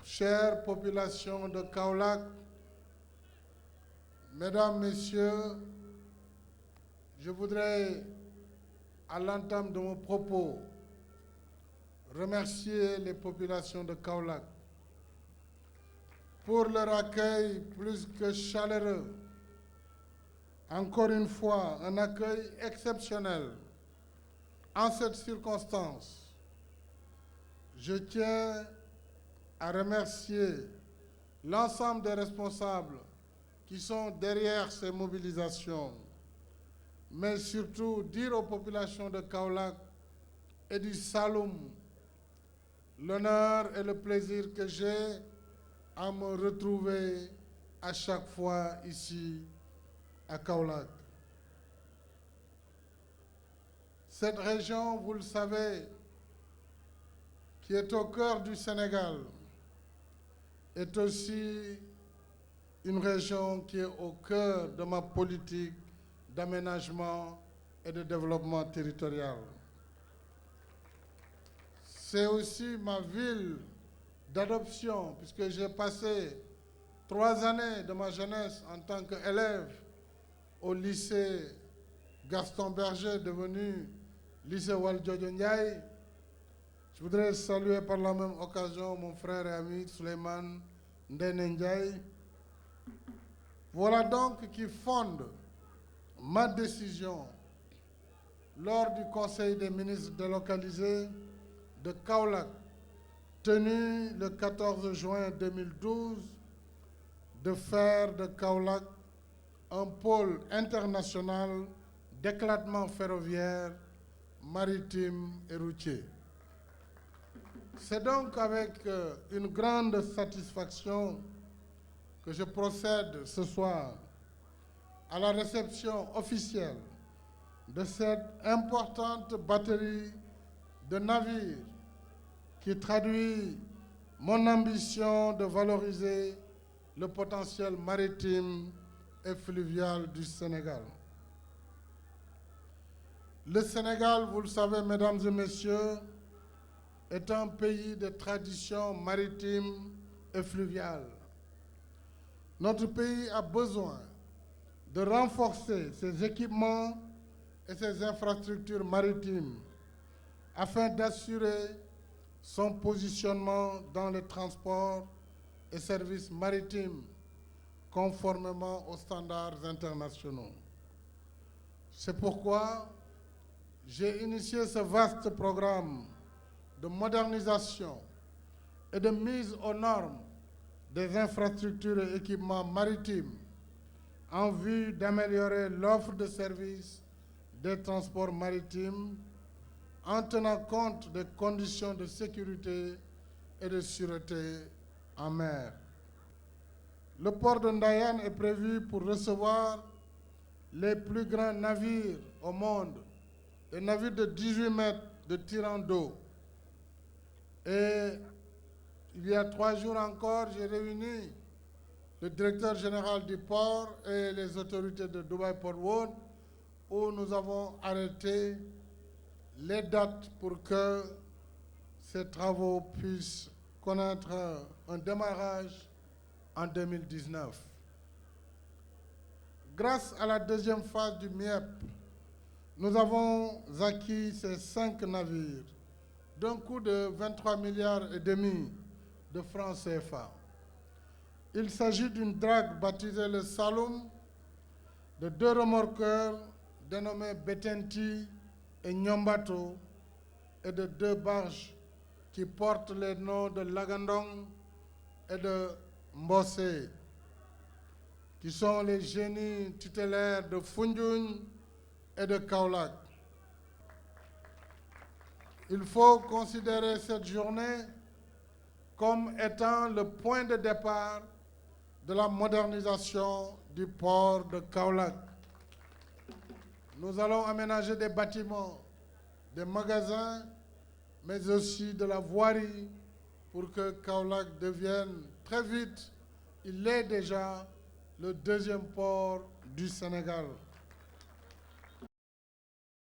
chère population de Kaolack, Mesdames, Messieurs, je voudrais, à l'entame de mon propos, remercier les populations de Kaolack pour leur accueil plus que chaleureux. Encore une fois, un accueil exceptionnel. En cette circonstance, je tiens à remercier l'ensemble des responsables qui sont derrière ces mobilisations, mais surtout dire aux populations de Kaolack et du Saloum l'honneur et le plaisir que j'ai à me retrouver à chaque fois ici à Kaolack. Cette région, vous le savez, qui est au cœur du Sénégal, est aussi une région qui est au cœur de ma politique d'aménagement et de développement territorial. C'est aussi ma ville d'adoption, puisque j'ai passé 3 années de ma jeunesse en tant qu'élève au lycée Gaston Berger, devenu lycée Valdiodio Ndiaye. Je voudrais saluer par la même occasion mon frère et ami Souleymane Ndéné Ndiaye. Voilà donc qui fonde ma décision lors du Conseil des ministres délocalisé de Kaolack, tenu le 14 juin 2012, de faire de Kaolack un pôle international d'éclatement ferroviaire, maritime et routier. C'est donc avec une grande satisfaction que je procède ce soir à la réception officielle de cette importante batterie de navires qui traduit mon ambition de valoriser le potentiel maritime et fluvial du Sénégal. Le Sénégal, vous le savez, mesdames et messieurs, est un pays de tradition maritime et fluviale. Notre pays a besoin de renforcer ses équipements et ses infrastructures maritimes afin d'assurer son positionnement dans les transports et services maritimes conformément aux standards internationaux. C'est pourquoi j'ai initié ce vaste programme de modernisation et de mise aux normes des infrastructures et équipements maritimes en vue d'améliorer l'offre de services des transports maritimes en tenant compte des conditions de sécurité et de sûreté en mer. Le port de Ndayane est prévu pour recevoir les plus grands navires au monde, des navires de 18 mètres de tirant d'eau. Et il y a 3 jours encore, j'ai réuni le directeur général du port et les autorités de Dubai Port World, où nous avons arrêté les dates pour que ces travaux puissent connaître un démarrage en 2019. Grâce à la deuxième phase du MIEP, nous avons acquis ces 5 navires d'un coût de 23,5 milliards de francs CFA. Il s'agit d'une drague baptisée le Saloum, de 2 remorqueurs dénommés Betenti et Nyombato et de 2 barges qui portent les noms de Lagandong et de Mbossé, qui sont les génies tutélaires de Foundiougne et de Kaolack. Il faut considérer cette journée comme étant le point de départ de la modernisation du port de Kaolack. Nous allons aménager des bâtiments, des magasins, mais aussi de la voirie pour que Kaolack devienne très vite, il est déjà le 2e port du Sénégal.